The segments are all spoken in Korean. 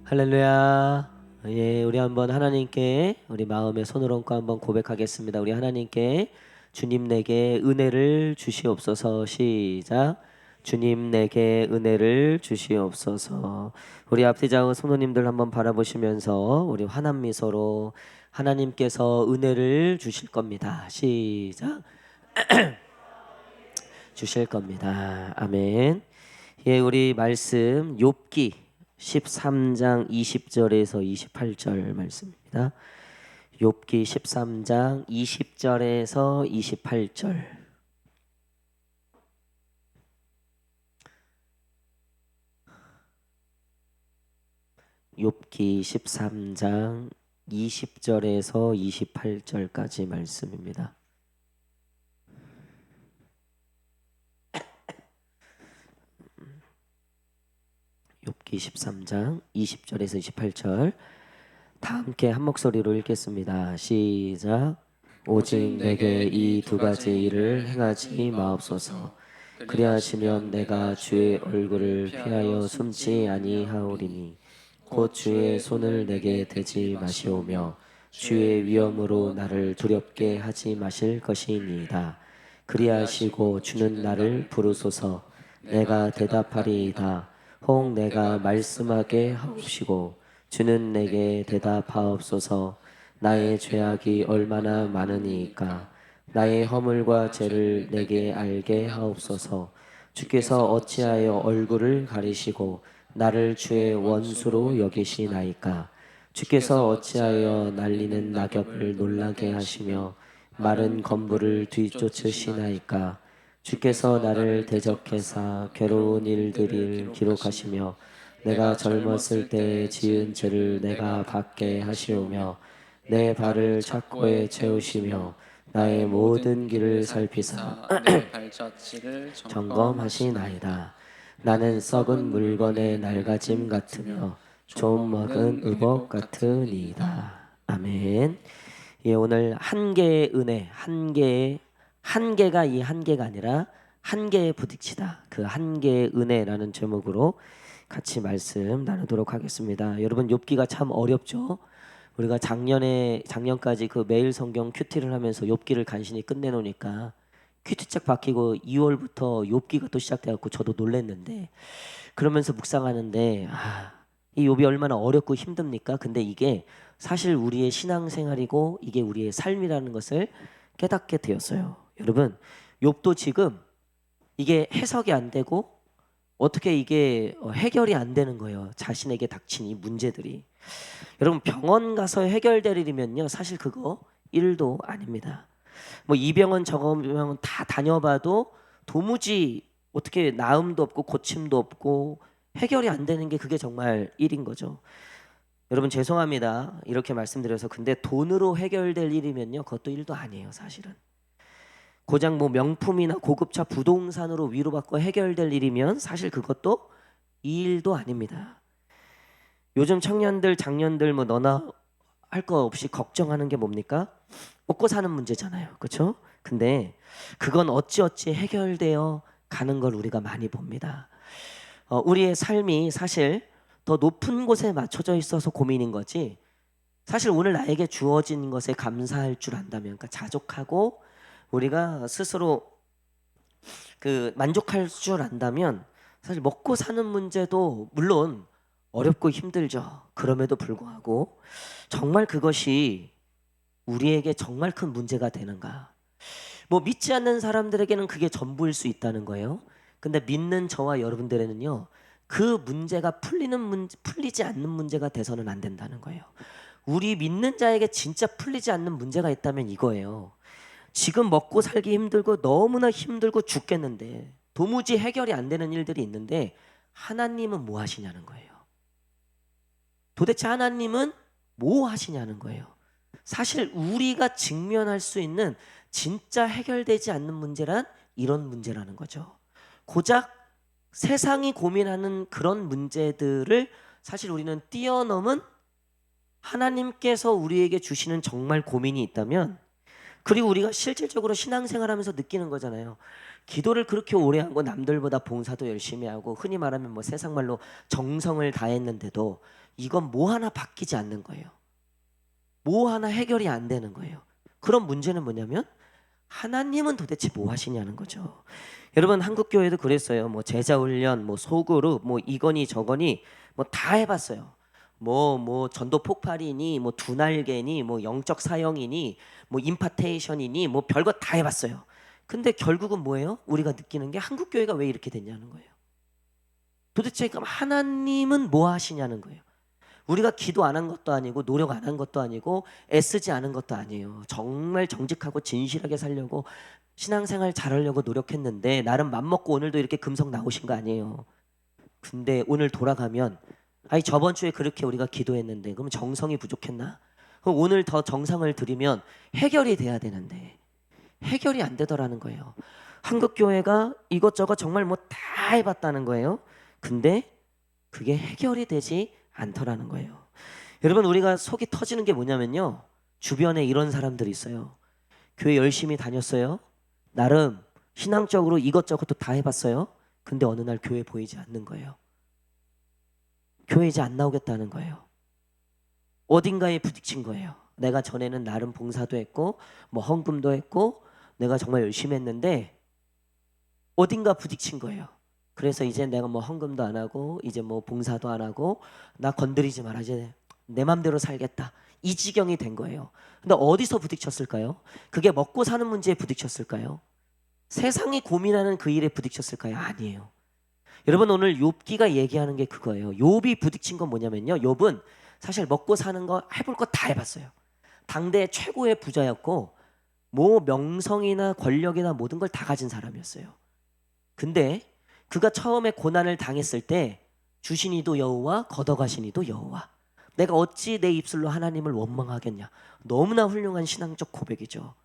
할렐루야. 예, 우리 한번 하나님께 우리 마음의 손을 얹고 한번 고백하겠습니다. 우리 하나님께 주님 내게 은혜를 주시옵소서. 시작. 주님 내게 은혜를 주시옵소서. 우리 앞뒤장의 성도님들 한번 바라보시면서 우리 환한 미소로 하나님께서 은혜를 주실 겁니다. 시작. 주실 겁니다. 아멘. 예, 우리 말씀 욥기 13장 20절에서 28절 말씀입니다. 욥기 13장 20절에서 28절. 욥기 13장 20절에서 28절까지 말씀입니다. 욥기 13장 20절에서 28절 다 함께 한 목소리로 읽겠습니다. 시작. 오직 내게 이 두 가지 일을 행하지 마옵소서. 그리하시면 내가 주의 얼굴을 피하여 숨지 아니하오리니 곧 주의 손을 내게 대지 마시오며 주의 위엄으로 나를 두렵게 하지 마실 것이니이다. 그리하시고 주는 나를 부르소서. 내가 대답하리이다. 혹 내가 말씀하게 하옵시고 주는 내게 대답하옵소서. 나의 죄악이 얼마나 많으니이까 나의 허물과 죄를 내게 알게 하옵소서. 주께서 어찌하여 얼굴을 가리시고 나를 주의 원수로 여기시나이까. 주께서 어찌하여 날리는 낙엽을 놀라게 하시며 마른 건물을 뒤쫓으시나이까. 주께서 나를 대적해사 괴로운 일들을 기록하시며 내가 젊었을 때 지은 죄를 내가 받게 하시오며 내 발을 착고에 채우시며 나의 모든 길을 살피사 내 발자취를 점검하시나이다. 나는 썩은 물건의 낡아짐 같으며 좀 먹은 의복 같으니이다. 아멘. 예, 오늘 한 개의 은혜, 한 개가 이 한 개가 아니라 한 개에 부딪히다. 그 한 개의 은혜라는 제목으로 같이 말씀 나누도록 하겠습니다. 여러분 욥기가 참 어렵죠. 우리가 작년까지 그 매일 성경 큐티를 하면서 욥기를 간신히 끝내놓으니까 큐티책 바뀌고 2월부터 욥기가 또 시작돼갖고 저도 놀랬는데 그러면서 묵상하는데 이 욥이 얼마나 어렵고 힘듭니까? 근데 이게 사실 우리의 신앙생활이고 이게 우리의 삶이라는 것을 깨닫게 되었어요. 여러분 욥도 지금 이게 해석이 안 되고 어떻게 이게 해결이 안 되는 거예요. 자신에게 닥친 이 문제들이. 여러분 병원 가서 해결될 일이면요 사실 그거 일도 아닙니다. 뭐 이 병원 저거 병원 다 다녀봐도 도무지 어떻게 나음도 없고 고침도 없고 해결이 안 되는 게 그게 정말 일인 거죠. 여러분 죄송합니다 이렇게 말씀드려서. 근데 돈으로 해결될 일이면요 그것도 일도 아니에요. 사실은 고작 뭐 명품이나 고급차 부동산으로 위로받고 해결될 일이면 사실 그것도 이 일도 아닙니다. 요즘 청년들 장년들 뭐 너나 할 거 없이 걱정하는 게 뭡니까? 먹고 사는 문제잖아요. 그렇죠? 근데 그건 어찌어찌 해결되어 가는 걸 우리가 많이 봅니다. 우리의 삶이 사실 더 높은 곳에 맞춰져 있어서 고민인 거지. 사실 오늘 나에게 주어진 것에 감사할 줄 안다면, 그러니까 자족하고 우리가 스스로 그 만족할 줄 안다면 사실 먹고 사는 문제도 물론 어렵고 힘들죠. 그럼에도 불구하고 정말 그것이 우리에게 정말 큰 문제가 되는가? 뭐 믿지 않는 사람들에게는 그게 전부일 수 있다는 거예요. 근데 믿는 저와 여러분들에는요. 그 문제가 풀리지 않는 문제가 돼서는 안 된다는 거예요. 우리 믿는 자에게 진짜 풀리지 않는 문제가 있다면 이거예요. 지금 먹고 살기 힘들고 너무나 힘들고 죽겠는데 도무지 해결이 안 되는 일들이 있는데 하나님은 뭐 하시냐는 거예요. 도대체 하나님은 뭐 하시냐는 거예요. 사실 우리가 직면할 수 있는 진짜 해결되지 않는 문제란 이런 문제라는 거죠. 고작 세상이 고민하는 그런 문제들을 사실 우리는 뛰어넘은 하나님께서 우리에게 주시는 정말 고민이 있다면, 그리고 우리가 실질적으로 신앙생활하면서 느끼는 거잖아요. 기도를 그렇게 오래 하고 남들보다 봉사도 열심히 하고 흔히 말하면 뭐 세상 말로 정성을 다했는데도 이건 뭐 하나 바뀌지 않는 거예요. 뭐 하나 해결이 안 되는 거예요. 그런 문제는 뭐냐면 하나님은 도대체 뭐 하시냐는 거죠. 여러분 한국 교회도 그랬어요. 뭐 제자 훈련, 뭐 소그룹, 뭐 이거니 저거니 뭐 다 해봤어요. 뭐 전도 폭발이니, 뭐 두 날개니, 뭐 영적 사역이니, 뭐 임파테이션이니, 뭐 별거 다 해봤어요. 근데 결국은 뭐예요? 우리가 느끼는 게 한국 교회가 왜 이렇게 됐냐는 거예요. 도대체 그럼 하나님은 뭐 하시냐는 거예요. 우리가 기도 안 한 것도 아니고 노력 안 한 것도 아니고 애쓰지 않은 것도 아니에요. 정말 정직하고 진실하게 살려고 신앙생활 잘하려고 노력했는데 나름 맘먹고 오늘도 이렇게 금성 나오신 거 아니에요. 근데 오늘 돌아가면 아니 저번 주에 그렇게 우리가 기도했는데 그럼 정성이 부족했나? 그럼 오늘 더 정성을 들이면 해결이 돼야 되는데 해결이 안 되더라는 거예요. 한국 교회가 이것저것 정말 뭐 다 해봤다는 거예요. 근데 그게 해결이 되지 않더라는 거예요. 여러분 우리가 속이 터지는 게 뭐냐면요. 주변에 이런 사람들이 있어요. 교회 열심히 다녔어요. 나름 신앙적으로 이것저것도 다 해봤어요. 근데 어느 날 교회 보이지 않는 거예요. 교회 이제 안 나오겠다는 거예요. 어딘가에 부딪힌 거예요. 내가 전에는 나름 봉사도 했고 뭐 헌금도 했고 내가 정말 열심히 했는데 어딘가 부딪힌 거예요. 그래서 이제 내가 뭐 헌금도 안 하고 이제 뭐 봉사도 안 하고 나 건드리지 마라 이제 내 맘대로 살겠다 이 지경이 된 거예요. 근데 어디서 부딪혔을까요? 그게 먹고 사는 문제에 부딪혔을까요? 세상이 고민하는 그 일에 부딪혔을까요? 아니에요. 여러분 오늘 욥기가 얘기하는 게 그거예요. 욥이 부딪힌 건 뭐냐면요. 욥은 사실 먹고 사는 거 해볼 거 다 해봤어요. 당대 최고의 부자였고 뭐 명성이나 권력이나 모든 걸 다 가진 사람이었어요. 근데 그가 처음에 고난을 당했을 때 주신 이도 여호와 걷어가신 이도 여호와 내가 어찌 내 입술로 하나님을 원망하겠냐. 너무나 훌륭한 신앙적 고백이죠.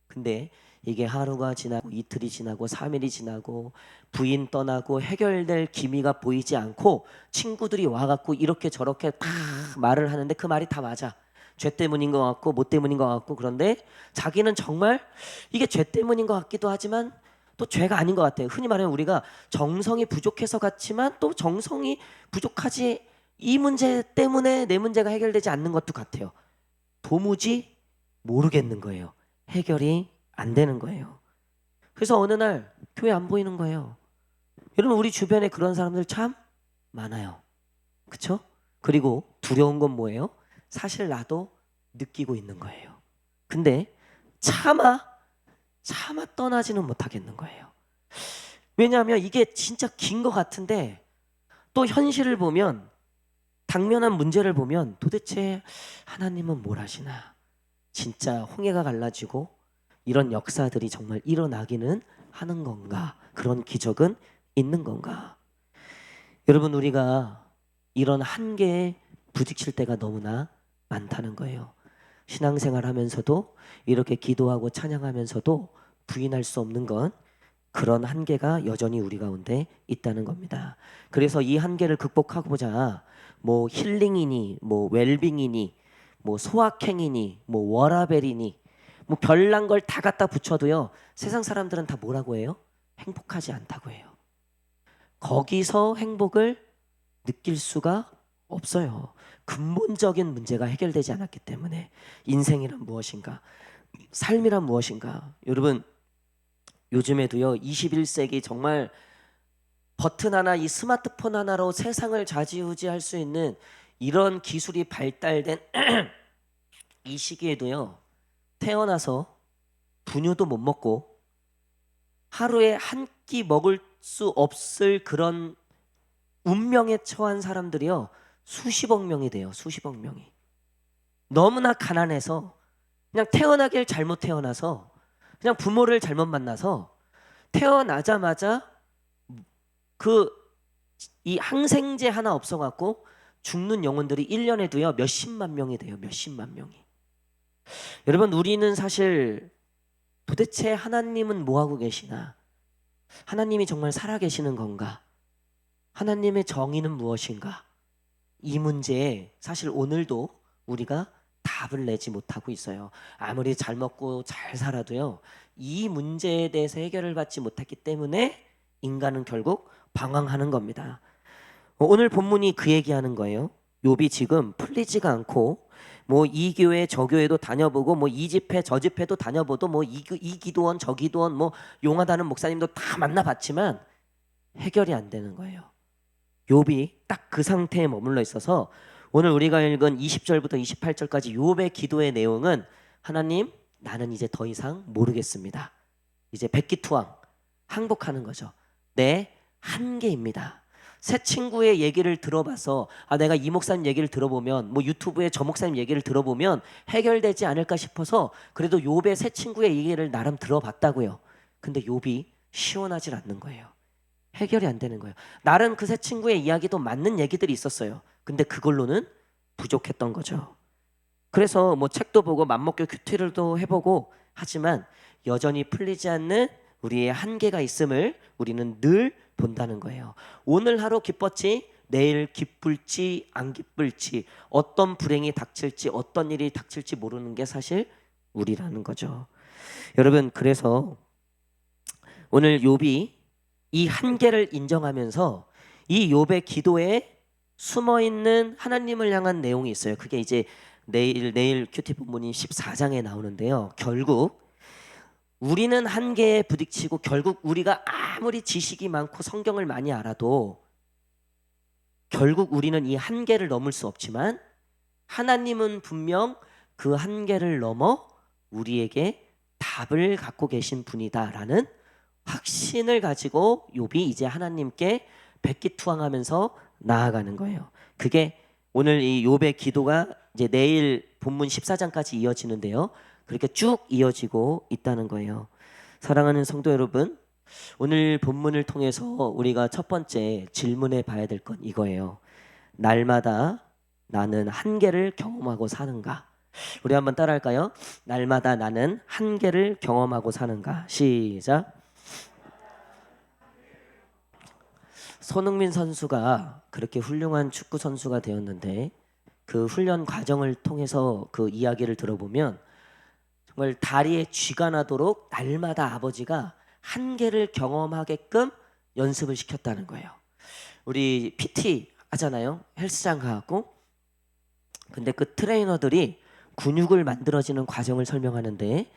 근데 이게 하루가 지나고 이틀이 지나고 3일이 지나고 부인 떠나고 해결될 기미가 보이지 않고 친구들이 와갖고 이렇게 저렇게 다 말을 하는데 그 말이 다 맞아. 죄 때문인 것 같고 뭐 때문인 것 같고 그런데 자기는 정말 이게 죄 때문인 것 같기도 하지만 또 죄가 아닌 것 같아요. 흔히 말하면 우리가 정성이 부족해서 같지만 또 정성이 부족하지 이 문제 때문에 내 문제가 해결되지 않는 것도 같아요. 도무지 모르겠는 거예요. 해결이 안 되는 거예요. 그래서 어느 날 교회 안 보이는 거예요. 여러분 우리 주변에 그런 사람들 참 많아요. 그렇죠? 그리고 두려운 건 뭐예요? 사실 나도 느끼고 있는 거예요. 근데 차마 떠나지는 못하겠는 거예요. 왜냐하면 이게 진짜 긴 것 같은데 또 현실을 보면 당면한 문제를 보면 도대체 하나님은 뭘 하시나? 진짜 홍해가 갈라지고 이런 역사들이 정말 일어나기는 하는 건가? 그런 기적은 있는 건가? 여러분 우리가 이런 한계에 부딪힐 때가 너무나 많다는 거예요. 신앙생활 하면서도 이렇게 기도하고 찬양하면서도 부인할 수 없는 건 그런 한계가 여전히 우리 가운데 있다는 겁니다. 그래서 이 한계를 극복하고자 뭐 힐링이니 뭐 웰빙이니 뭐 소확행이니 뭐 워라벨이니 뭐 별난 걸 다 갖다 붙여도요. 세상 사람들은 다 뭐라고 해요? 행복하지 않다고 해요. 거기서 행복을 느낄 수가 없어요. 근본적인 문제가 해결되지 않았기 때문에 인생이란 무엇인가? 삶이란 무엇인가? 여러분 요즘에도요. 21세기 정말 버튼 하나 이 스마트폰 하나로 세상을 좌지우지할 수 있는 이런 기술이 발달된 이 시기에도요. 태어나서 분유도 못 먹고 하루에 한 끼 먹을 수 없을 그런 운명에 처한 사람들이요. 수십억 명이 돼요. 수십억 명이. 너무나 가난해서 그냥 태어나길 잘못 태어나서 그냥 부모를 잘못 만나서 태어나자마자 그 이 항생제 하나 없어갖고 죽는 영혼들이 1년에도요. 몇십만 명이 돼요. 몇십만 명이. 여러분 우리는 사실 도대체 하나님은 뭐하고 계시나? 하나님이 정말 살아계시는 건가? 하나님의 정의는 무엇인가? 이 문제에 사실 오늘도 우리가 답을 내지 못하고 있어요. 아무리 잘 먹고 잘 살아도요. 이 문제에 대해서 해결을 받지 못했기 때문에 인간은 결국 방황하는 겁니다. 오늘 본문이 그 얘기하는 거예요. 욥이 지금 풀리지가 않고 뭐 이 교회 저 교회도 다녀보고 뭐 이 집회 저 집회도 다녀보도 뭐 이 기도원 저 기도원 뭐 용하다는 목사님도 다 만나봤지만 해결이 안 되는 거예요. 욥이 딱 그 상태에 머물러 있어서 오늘 우리가 읽은 20절부터 28절까지 욥의 기도의 내용은 하나님, 나는 이제 더 이상 모르겠습니다. 이제 백기투항, 항복하는 거죠. 내 한계입니다. 새 친구의 얘기를 들어봐서 내가 이 목사님 얘기를 들어보면 뭐 유튜브에 저 목사님 얘기를 들어보면 해결되지 않을까 싶어서 그래도 욥의 새 친구의 얘기를 나름 들어봤다고요. 근데 욥이 시원하질 않는 거예요. 해결이 안 되는 거예요. 나름 그 새 친구의 이야기도 맞는 얘기들이 있었어요. 근데 그걸로는 부족했던 거죠. 그래서 뭐 책도 보고 맘먹고 큐티를도 해보고 하지만 여전히 풀리지 않는 우리의 한계가 있음을 우리는 늘 본다는 거예요. 오늘 하루 기뻤지 내일 기쁠지 안 기쁠지 어떤 불행이 닥칠지 어떤 일이 닥칠지 모르는 게 사실 우리라는 거죠. 여러분, 그래서 오늘 욥이 이 한계를 인정하면서 이 욥의 기도에 숨어있는 하나님을 향한 내용이 있어요. 그게 이제 내일 큐티 본문인 14장에 나오는데요. 결국 우리는 한계에 부딪히고 결국 우리가 아무리 지식이 많고 성경을 많이 알아도 결국 우리는 이 한계를 넘을 수 없지만 하나님은 분명 그 한계를 넘어 우리에게 답을 갖고 계신 분이다라는 확신을 가지고 욥이 이제 하나님께 백기투항하면서 나아가는 거예요. 그게 오늘 이 욥의 기도가 이제 내일 본문 14장까지 이어지는데요. 그렇게 쭉 이어지고 있다는 거예요. 사랑하는 성도 여러분, 오늘 본문을 통해서 우리가 첫 번째 질문해 봐야 될 건 이거예요. 날마다 나는 한계를 경험하고 사는가? 우리 한번 따라할까요? 날마다 나는 한계를 경험하고 사는가? 시작. 손흥민 선수가 그렇게 훌륭한 축구 선수가 되었는데 그 훈련 과정을 통해서 그 이야기를 들어보면 정말 다리에 쥐가 나도록 날마다 아버지가 한계를 경험하게끔 연습을 시켰다는 거예요. 우리 PT 하잖아요. 헬스장 가고. 근데 그 트레이너들이 근육을 만들어지는 과정을 설명하는데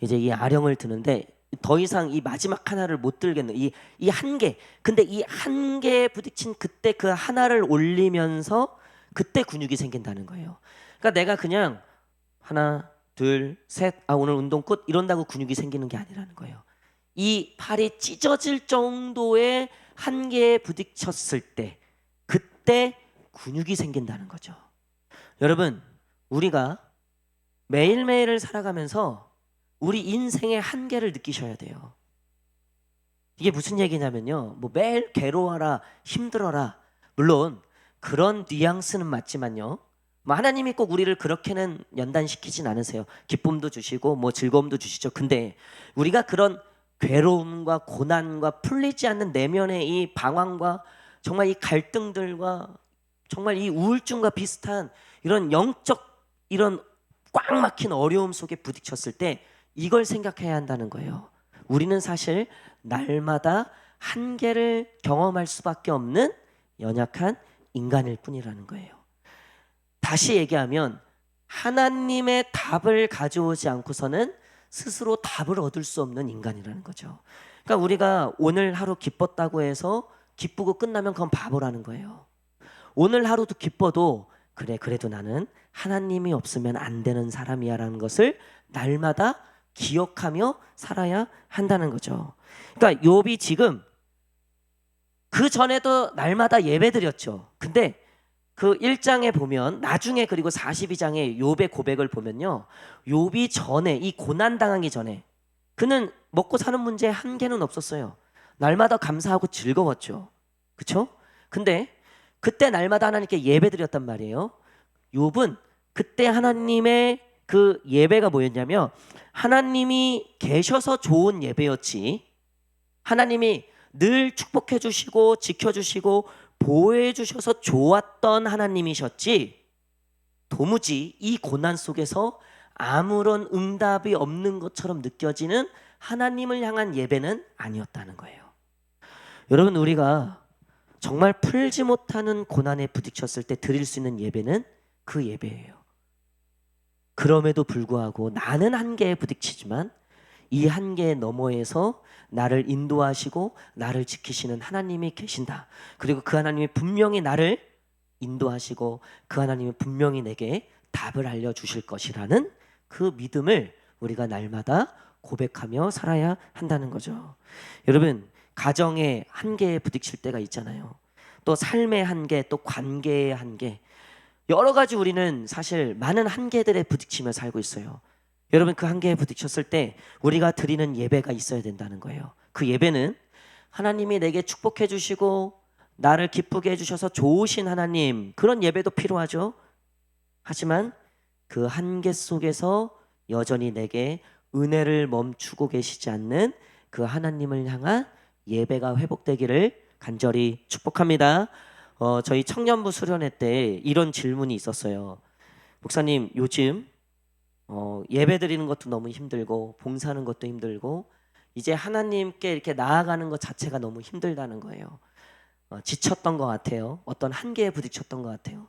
이제 이 아령을 드는데 더 이상 이 마지막 하나를 못 들겠는 이 한계. 근데 이 한계에 부딪힌 그때 그 하나를 올리면서 그때 근육이 생긴다는 거예요. 그러니까 내가 그냥 하나, 둘, 셋, 오늘 운동 끝 이런다고 근육이 생기는 게 아니라는 거예요. 이 팔이 찢어질 정도의 한계에 부딪혔을 때 그때 근육이 생긴다는 거죠. 여러분, 우리가 매일매일을 살아가면서 우리 인생의 한계를 느끼셔야 돼요. 이게 무슨 얘기냐면요. 뭐 매일 괴로워라, 힘들어라. 물론 그런 뉘앙스는 맞지만요. 뭐 하나님이 꼭 우리를 그렇게는 연단시키진 않으세요. 기쁨도 주시고 뭐 즐거움도 주시죠. 근데 우리가 그런 괴로움과 고난과 풀리지 않는 내면의 이 방황과 정말 이 갈등들과 정말 이 우울증과 비슷한 이런 영적 이런 꽉 막힌 어려움 속에 부딪혔을 때 이걸 생각해야 한다는 거예요. 우리는 사실 날마다 한계를 경험할 수밖에 없는 연약한 인간일 뿐이라는 거예요. 다시 얘기하면 하나님의 답을 가져오지 않고서는 스스로 답을 얻을 수 없는 인간이라는 거죠. 그러니까 우리가 오늘 하루 기뻤다고 해서 기쁘고 끝나면 그건 바보라는 거예요. 오늘 하루도 기뻐도 그래 그래도 나는 하나님이 없으면 안 되는 사람이야라는 것을 날마다 기억하며 살아야 한다는 거죠. 그러니까 욥이 지금 그 전에도 날마다 예배드렸죠. 근데 그 1장에 보면 나중에 그리고 42장에 욥의 고백을 보면요. 욥이 전에 이 고난 당하기 전에 그는 먹고 사는 문제에 한계는 없었어요. 날마다 감사하고 즐거웠죠. 그렇죠? 근데 그때 날마다 하나님께 예배드렸단 말이에요. 욥은 그때 하나님의 그 예배가 뭐였냐면 하나님이 계셔서 좋은 예배였지. 하나님이 늘 축복해 주시고 지켜 주시고 보호해 주셔서 좋았던 하나님이셨지 도무지 이 고난 속에서 아무런 응답이 없는 것처럼 느껴지는 하나님을 향한 예배는 아니었다는 거예요. 여러분, 우리가 정말 풀지 못하는 고난에 부딪혔을 때 드릴 수 있는 예배는 그 예배예요. 그럼에도 불구하고 나는 한계에 부딪히지만 이 한계 너머에서 나를 인도하시고 나를 지키시는 하나님이 계신다. 그리고 그 하나님이 분명히 나를 인도하시고 그 하나님이 분명히 내게 답을 알려주실 것이라는 그 믿음을 우리가 날마다 고백하며 살아야 한다는 거죠. 여러분, 가정의 한계에 부딪힐 때가 있잖아요. 또 삶의 한계, 또 관계의 한계, 여러 가지 우리는 사실 많은 한계들에 부딪히며 살고 있어요. 여러분, 그 한계에 부딪혔을 때 우리가 드리는 예배가 있어야 된다는 거예요. 그 예배는 하나님이 내게 축복해 주시고 나를 기쁘게 해주셔서 좋으신 하나님, 그런 예배도 필요하죠. 하지만 그 한계 속에서 여전히 내게 은혜를 멈추고 계시지 않는 그 하나님을 향한 예배가 회복되기를 간절히 축복합니다. 저희 청년부 수련회 때 이런 질문이 있었어요. 목사님, 요즘 예배 드리는 것도 너무 힘들고 봉사하는 것도 힘들고 이제 하나님께 이렇게 나아가는 것 자체가 너무 힘들다는 거예요. 지쳤던 것 같아요. 어떤 한계에 부딪혔던 것 같아요.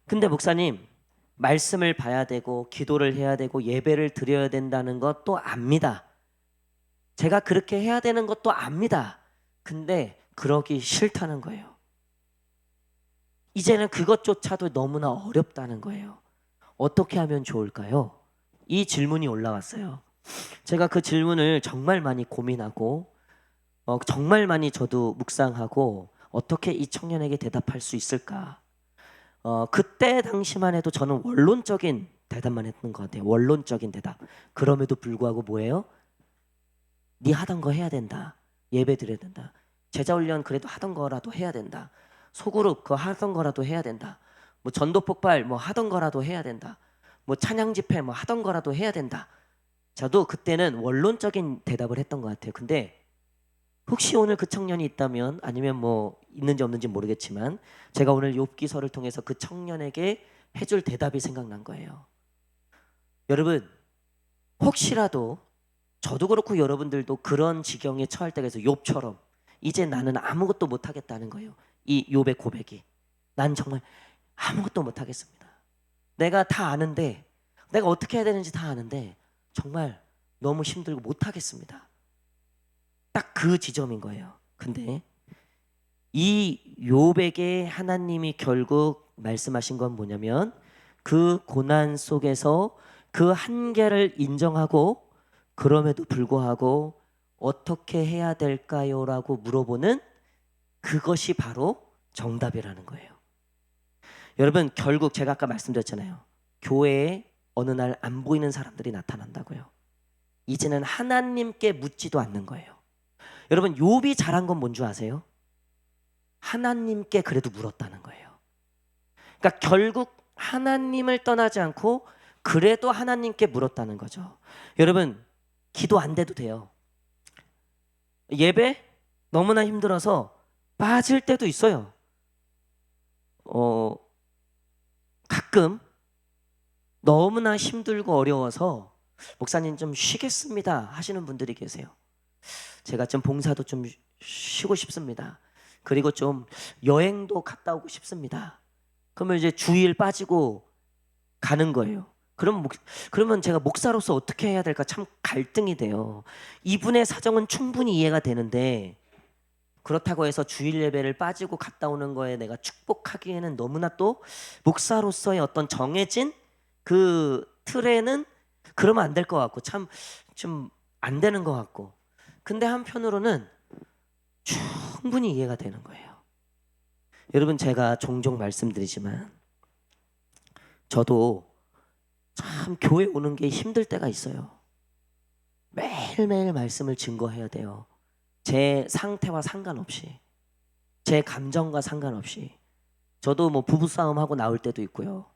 근데 목사님, 말씀을 봐야 되고 기도를 해야 되고 예배를 드려야 된다는 것도 압니다. 제가 그렇게 해야 되는 것도 압니다. 근데 그러기 싫다는 거예요. 이제는 그것조차도 너무나 어렵다는 거예요. 어떻게 하면 좋을까요? 이 질문이 올라왔어요. 제가 그 질문을 정말 많이 고민하고 정말 많이 저도 묵상하고 어떻게 이 청년에게 대답할 수 있을까? 그때 당시만 해도 저는 원론적인 대답만 했던 것 같아요. 원론적인 대답. 그럼에도 불구하고 뭐예요? 네 하던 거 해야 된다. 예배 드려야 된다. 제자훈련 그래도 하던 거라도 해야 된다. 소그룹 그거 하던 거라도 해야 된다. 뭐 전도 폭발 뭐 하던 거라도 해야 된다. 뭐 찬양 집회 뭐 하던 거라도 해야 된다. 저도 그때는 원론적인 대답을 했던 것 같아요. 근데 혹시 오늘 그 청년이 있다면, 아니면 뭐 있는지 없는지 모르겠지만 제가 오늘 욥기서를 통해서 그 청년에게 해줄 대답이 생각난 거예요. 여러분, 혹시라도 저도 그렇고 여러분들도 그런 지경에 처할 때가 있어요. 욥처럼 이제 나는 아무것도 못하겠다는 거예요. 이 욥의 고백이, 난 정말 아무것도 못하겠습니다. 내가 다 아는데, 내가 어떻게 해야 되는지 다 아는데 정말 너무 힘들고 못하겠습니다. 딱 그 지점인 거예요. 근데 이 욥에게 하나님이 결국 말씀하신 건 뭐냐면, 그 고난 속에서 그 한계를 인정하고 그럼에도 불구하고 어떻게 해야 될까요? 라고 물어보는 그것이 바로 정답이라는 거예요. 여러분, 결국 제가 아까 말씀드렸잖아요. 교회에 어느 날 안 보이는 사람들이 나타난다고요. 이제는 하나님께 묻지도 않는 거예요. 여러분, 욥이 잘한 건 뭔 줄 아세요? 하나님께 그래도 물었다는 거예요. 그러니까 결국 하나님을 떠나지 않고 그래도 하나님께 물었다는 거죠. 여러분, 기도 안 돼도 돼요. 예배 너무나 힘들어서 빠질 때도 있어요. 가끔 너무나 힘들고 어려워서 목사님 좀 쉬겠습니다 하시는 분들이 계세요. 제가 좀 봉사도 좀 쉬고 싶습니다. 그리고 좀 여행도 갔다 오고 싶습니다. 그러면 이제 주일 빠지고 가는 거예요. 그러면 제가 목사로서 어떻게 해야 될까 참 갈등이 돼요. 이분의 사정은 충분히 이해가 되는데, 그렇다고 해서 주일 예배를 빠지고 갔다 오는 거에 내가 축복하기에는 너무나 또 목사로서의 어떤 정해진 그 틀에는 그러면 안 될 것 같고, 참 좀 안 되는 것 같고, 근데 한편으로는 충분히 이해가 되는 거예요. 여러분, 제가 종종 말씀드리지만 저도 참 교회 오는 게 힘들 때가 있어요. 매일매일 말씀을 증거해야 돼요. 제 상태와 상관없이, 제 감정과 상관없이. 저도 뭐 부부싸움 하고 나올 때도 있고요.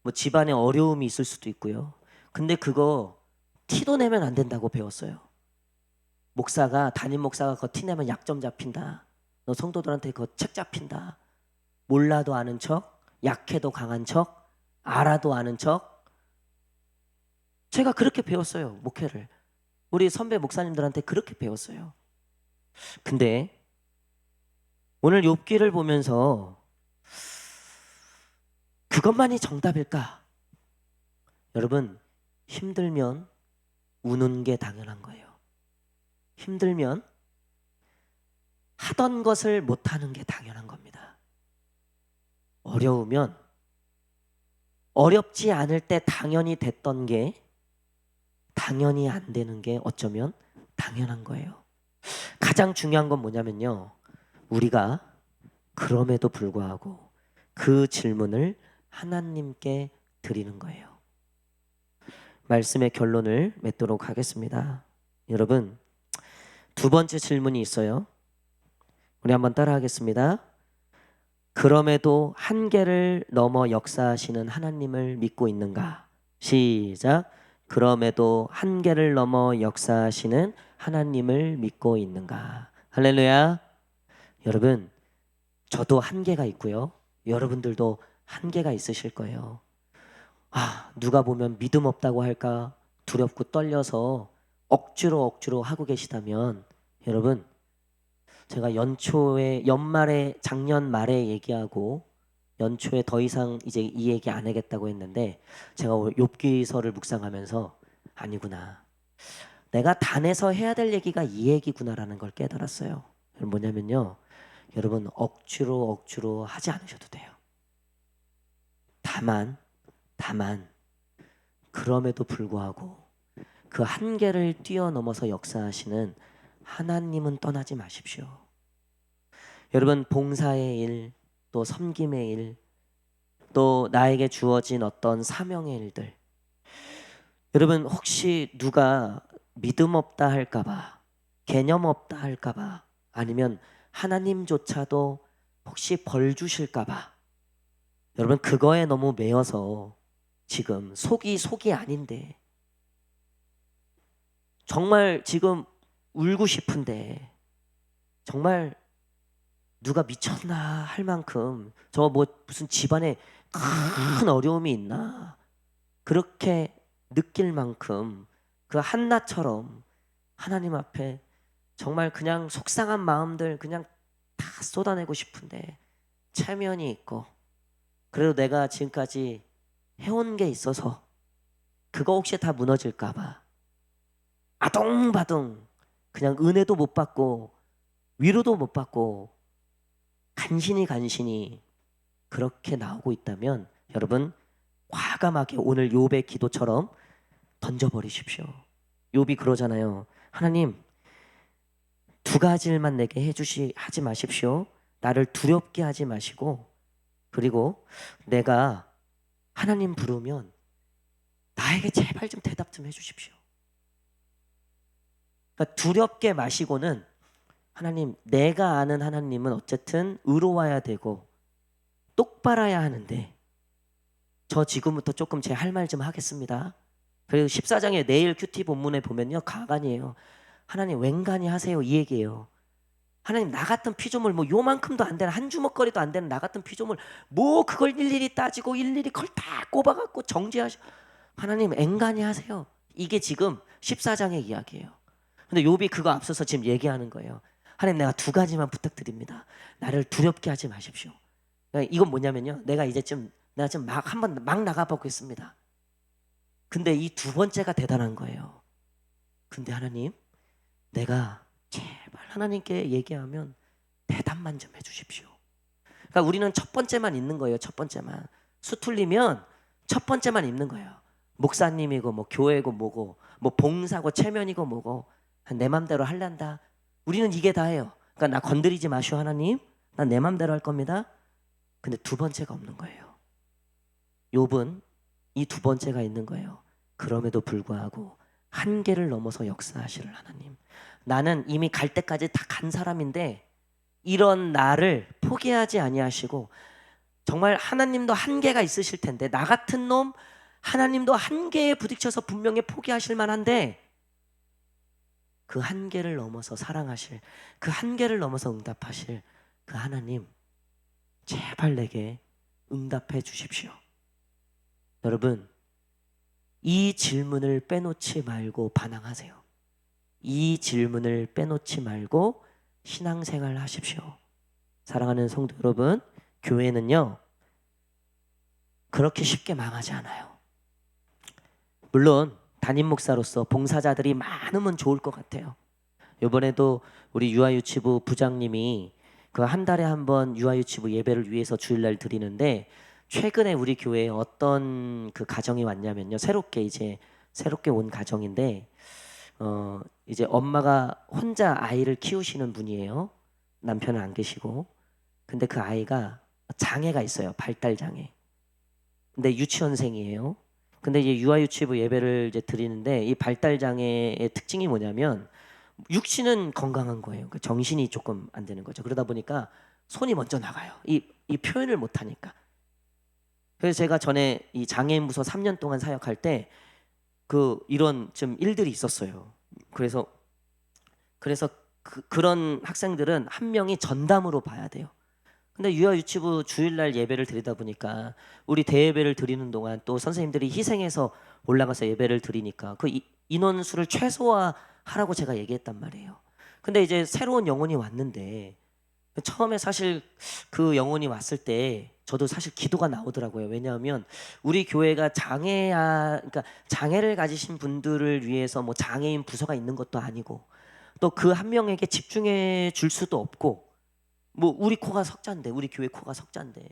뭐 집안에 어려움이 있을 수도 있고요. 근데 그거 티도 내면 안 된다고 배웠어요. 담임 목사가 그거 티 내면 약점 잡힌다. 너 성도들한테 그거 책 잡힌다. 몰라도 아는 척, 약해도 강한 척, 알아도 아는 척. 제가 그렇게 배웠어요, 목회를. 우리 선배 목사님들한테 그렇게 배웠어요. 근데 오늘 욥기를 보면서 그것만이 정답일까? 여러분, 힘들면 우는 게 당연한 거예요. 힘들면 하던 것을 못하는 게 당연한 겁니다. 어려우면 어렵지 않을 때 당연히 됐던 게 당연히 안 되는 게 어쩌면 당연한 거예요. 가장 중요한 건 뭐냐면요, 우리가 그럼에도 불구하고 그 질문을 하나님께 드리는 거예요. 말씀의 결론을 맺도록 하겠습니다. 여러분, 두 번째 질문이 있어요. 우리 한번 따라하겠습니다. 그럼에도 한계를 넘어 역사하시는 하나님을 믿고 있는가? 시작. 그럼에도 한계를 넘어 역사하시는 하나님을 믿고 있는가? 할렐루야. 여러분, 저도 한계가 있고요, 여러분들도 한계가 있으실 거예요. 누가 보면 믿음 없다고 할까 두렵고 떨려서 억지로 하고 계시다면, 여러분, 제가 연말에 작년 말에 얘기하고 연초에 더 이상 이제 이 얘기 안 하겠다고 했는데, 제가 욥기서를 묵상하면서 아니구나, 내가 단에서 해야 될 얘기가 이 얘기구나라는 걸 깨달았어요. 뭐냐면요, 여러분, 억지로 하지 않으셔도 돼요. 다만 그럼에도 불구하고 그 한계를 뛰어넘어서 역사하시는 하나님은 떠나지 마십시오. 여러분, 봉사의 일, 또 섬김의 일, 또 나에게 주어진 어떤 사명의 일들, 여러분, 혹시 누가 믿음 없다 할까봐, 개념 없다 할까봐, 아니면 하나님조차도 혹시 벌 주실까봐, 여러분, 그거에 너무 매여서 지금 속이 아닌데, 정말 지금 울고 싶은데, 정말 누가 미쳤나 할 만큼 저 뭐 무슨 집안에 큰 어려움이 있나 그렇게 느낄 만큼 그 한나처럼 하나님 앞에 정말 그냥 속상한 마음들 그냥 다 쏟아내고 싶은데, 체면이 있고 그래도 내가 지금까지 해온 게 있어서 그거 혹시 다 무너질까 봐 아동바동 그냥 은혜도 못 받고 위로도 못 받고 간신히 그렇게 나오고 있다면, 여러분, 과감하게 오늘 욥의 기도처럼 던져버리십시오. 욥이 그러잖아요. 하나님, 두 가지만 내게 하지 마십시오. 나를 두렵게 하지 마시고, 그리고 내가 하나님 부르면 나에게 제발 좀 대답 좀 해주십시오. 그러니까 두렵게 마시고는, 하나님, 내가 아는 하나님은 어쨌든 의로워야 되고 똑바라야 하는데, 저 지금부터 조금 제 할 말 좀 하겠습니다. 그리고 14장에 내일 큐티 본문에 보면요, 가관이에요. 하나님 웬간히 하세요, 이 얘기예요. 하나님, 나 같은 피조물 뭐 요만큼도 안 되는, 한 주먹거리도 안 되는 나 같은 피조물 뭐 그걸 일일이 따지고 일일이 그걸 다 꼽아갖고 정죄하셔. 하나님 앵간히 하세요. 이게 지금 14장의 이야기예요. 근데 욥이 그거 앞서서 지금 얘기하는 거예요. 하나님, 내가 두 가지만 부탁드립니다. 나를 두렵게 하지 마십시오. 그러니까 이건 뭐냐면요, 내가 지금 한번 막 나가보겠습니다. 근데 이 두 번째가 대단한 거예요. 근데 하나님, 내가 제발 하나님께 얘기하면 대답만 좀 해주십시오. 그러니까 우리는 첫 번째만 있는 거예요. 첫 번째만. 수틀리면 첫 번째만 있는 거예요. 목사님이고 뭐 교회고 뭐고 뭐 봉사고 체면이고 뭐고 내 맘대로 할란다. 우리는 이게 다예요. 그러니까 나 건드리지 마시오 하나님. 난 내 맘대로 할 겁니다. 근데 두 번째가 없는 거예요. 욥은 이 두 번째가 있는 거예요. 그럼에도 불구하고 한계를 넘어서 역사하실 하나님. 나는 이미 갈 때까지 다 간 사람인데 이런 나를 포기하지 아니하시고, 정말 하나님도 한계가 있으실 텐데 나 같은 놈 하나님도 한계에 부딪혀서 분명히 포기하실 만한데, 그 한계를 넘어서 사랑하실, 그 한계를 넘어서 응답하실 그 하나님, 제발 내게 응답해 주십시오. 여러분, 이 질문을 빼놓지 말고 반항하세요. 이 질문을 빼놓지 말고 신앙생활 하십시오. 사랑하는 성도 여러분, 교회는요 그렇게 쉽게 망하지 않아요. 물론 담임 목사로서 봉사자들이 많으면 좋을 것 같아요. 이번에도 우리 유아유치부 부장님이 그 한 달에 한 번 유아유치부 예배를 위해서 주일날 드리는데, 최근에 우리 교회에 어떤 그 가정이 왔냐면요, 새롭게 온 가정인데 이제 엄마가 혼자 아이를 키우시는 분이에요. 남편은 안 계시고. 근데 그 아이가 장애가 있어요. 발달 장애. 근데 유치원생이에요. 근데 이제 유아유치부 예배를 이제 드리는데, 이 발달 장애의 특징이 뭐냐면 육신은 건강한 거예요. 그 정신이 조금 안 되는 거죠. 그러다 보니까 손이 먼저 나가요. 이 표현을 못 하니까. 그래서 제가 전에 이 장애인 부서 3년 동안 사역할 때 그 이런 좀 일들이 있었어요. 그래서 그런 학생들은 한 명이 전담으로 봐야 돼요. 근데 유아유치부 주일날 예배를 드리다 보니까 우리 대예배를 드리는 동안 또 선생님들이 희생해서 올라가서 예배를 드리니까 그 인원수를 최소화하라고 제가 얘기했단 말이에요. 근데 이제 새로운 영혼이 왔는데, 처음에 사실 그 영혼이 왔을 때 저도 사실 기도가 나오더라고요. 왜냐하면 우리 교회가 그러니까 장애를 가지신 분들을 위해서 뭐 장애인 부서가 있는 것도 아니고, 또 그 한 명에게 집중해 줄 수도 없고, 뭐 우리 교회 코가 석자인데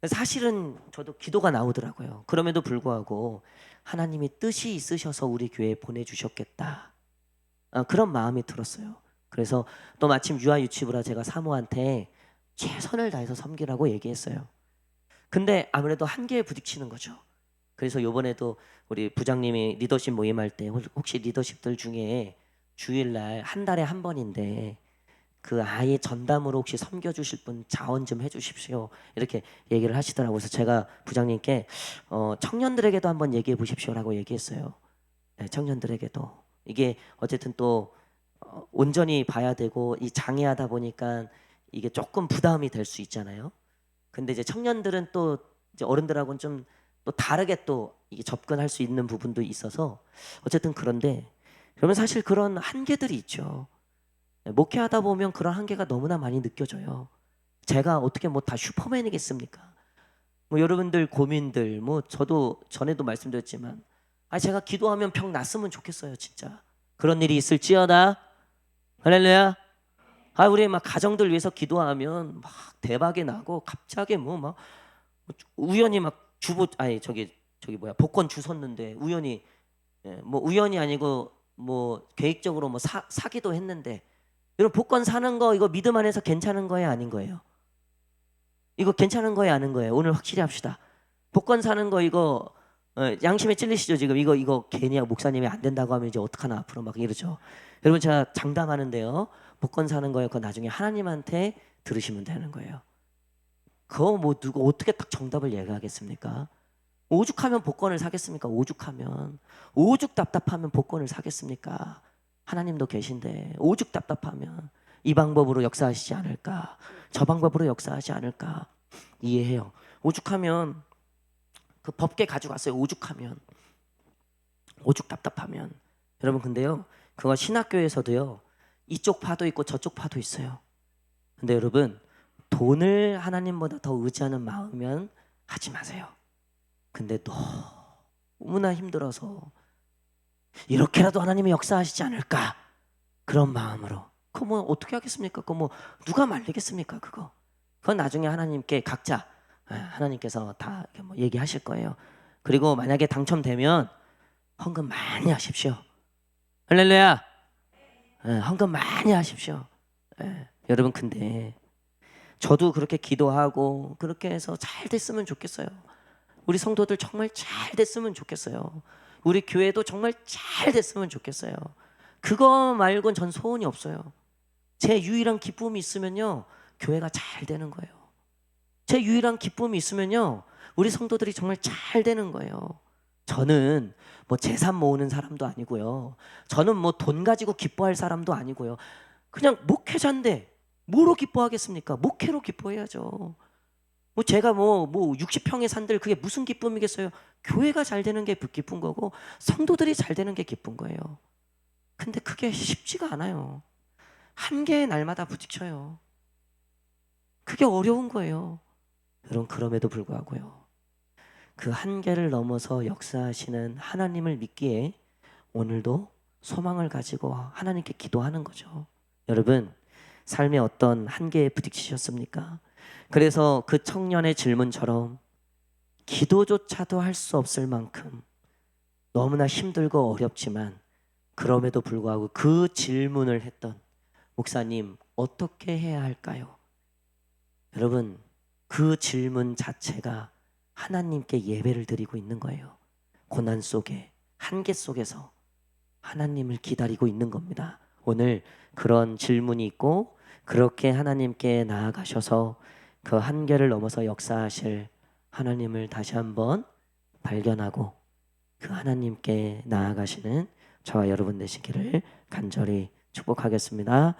사실은 저도 기도가 나오더라고요. 그럼에도 불구하고 하나님이 뜻이 있으셔서 우리 교회에 보내주셨겠다, 그런 마음이 들었어요. 그래서 또 마침 유아유치부라 제가 사모한테 최선을 다해서 섬기라고 얘기했어요. 근데 아무래도 한계에 부딪히는 거죠. 그래서 요번에도 우리 부장님이 리더십 모임할 때 혹시 리더십들 중에 주일날 한 달에 한 번인데 그 아이 전담으로 혹시 섬겨주실 분 자원 좀 해주십시오, 이렇게 얘기를 하시더라고요. 그래서 제가 부장님께 청년들에게도 한번 얘기해 보십시오라고 얘기했어요. 네, 청년들에게도. 이게 어쨌든 또 온전히 봐야 되고, 이 장애하다 보니까 이게 조금 부담이 될 수 있잖아요. 근데 이제 청년들은 또 이제 어른들하고는 좀 또 다르게 또 이게 접근할 수 있는 부분도 있어서, 어쨌든 그런데 그러면 사실 그런 한계들이 있죠. 목회하다 보면 그런 한계가 너무나 많이 느껴져요. 제가 어떻게 뭐 다 슈퍼맨이겠습니까? 뭐 여러분들 고민들, 뭐 저도 전에도 말씀드렸지만, 제가 기도하면 병 났으면 좋겠어요, 진짜. 그런 일이 있을지어다. 할렐루야. 우리 막 가정들 위해서 기도하면 막 대박이 나고, 갑자기 뭐 막 우연히 막 복권 주웠는데 우연히, 뭐 우연이 아니고 뭐 계획적으로 뭐 사기도 했는데, 여러분 복권 사는 거 이거 믿음 안에서 괜찮은 거예요, 아닌 거예요? 이거 괜찮은 거예요, 아닌 거예요? 오늘 확실히 합시다. 복권 사는 거 이거 양심에 찔리시죠? 지금 이거 괜히 목사님이 안 된다고 하면 이제 어떡하나 앞으로 막 이러죠. 여러분 제가 장담하는데요, 복권 사는 거예요, 그거 나중에 하나님한테 들으시면 되는 거예요. 그거 뭐 누가 어떻게 딱 정답을 얘기하겠습니까? 오죽하면 복권을 사겠습니까? 오죽 답답하면 복권을 사겠습니까? 하나님도 계신데 오죽 답답하면 이 방법으로 역사하시지 않을까, 저 방법으로 역사하지 않을까. 이해해요. 오죽하면 그 법계 가져갔어요. 오죽 답답하면. 여러분 근데요, 그거 신학교에서도요, 이쪽 파도 있고 저쪽 파도 있어요. 근데 여러분, 돈을 하나님보다 더 의지하는 마음이면 하지 마세요. 근데 너무나 힘들어서 이렇게라도 하나님이 역사하시지 않을까, 그런 마음으로, 그거 뭐 어떻게 하겠습니까? 그거 뭐 누가 말리겠습니까? 그건 나중에 하나님께 각자, 하나님께서 다 뭐 얘기하실 거예요. 그리고 만약에 당첨되면 헌금 많이 하십시오. 할렐루야. 헌금 많이 하십시오. 여러분 근데 저도 그렇게 기도하고 그렇게 해서 잘 됐으면 좋겠어요. 우리 성도들 정말 잘 됐으면 좋겠어요. 우리 교회도 정말 잘 됐으면 좋겠어요. 그거 말고는 전 소원이 없어요. 제 유일한 기쁨이 있으면요, 교회가 잘 되는 거예요. 제 유일한 기쁨이 있으면요, 우리 성도들이 정말 잘 되는 거예요. 저는 뭐 재산 모으는 사람도 아니고요, 저는 뭐 돈 가지고 기뻐할 사람도 아니고요. 그냥 목회자인데 뭐로 기뻐하겠습니까? 목회로 기뻐해야죠. 뭐 제가 뭐 60평의 산들, 그게 무슨 기쁨이겠어요? 교회가 잘 되는 게 기쁜 거고, 성도들이 잘 되는 게 기쁜 거예요. 근데 그게 쉽지가 않아요. 한계에 날마다 부딪혀요. 그게 어려운 거예요. 여러분, 그럼에도 불구하고요, 그 한계를 넘어서 역사하시는 하나님을 믿기에 오늘도 소망을 가지고 하나님께 기도하는 거죠. 여러분, 삶의 어떤 한계에 부딪히셨습니까? 그래서 그 청년의 질문처럼 기도조차도 할 수 없을 만큼 너무나 힘들고 어렵지만, 그럼에도 불구하고 그 질문을 했던 목사님, 어떻게 해야 할까요? 여러분, 그 질문 자체가 하나님께 예배를 드리고 있는 거예요. 고난 속에, 한계 속에서 하나님을 기다리고 있는 겁니다. 오늘 그런 질문이 있고 그렇게 하나님께 나아가셔서 그 한계를 넘어서 역사하실 하나님을 다시 한번 발견하고 그 하나님께 나아가시는 저와 여러분 되시기를 간절히 축복하겠습니다.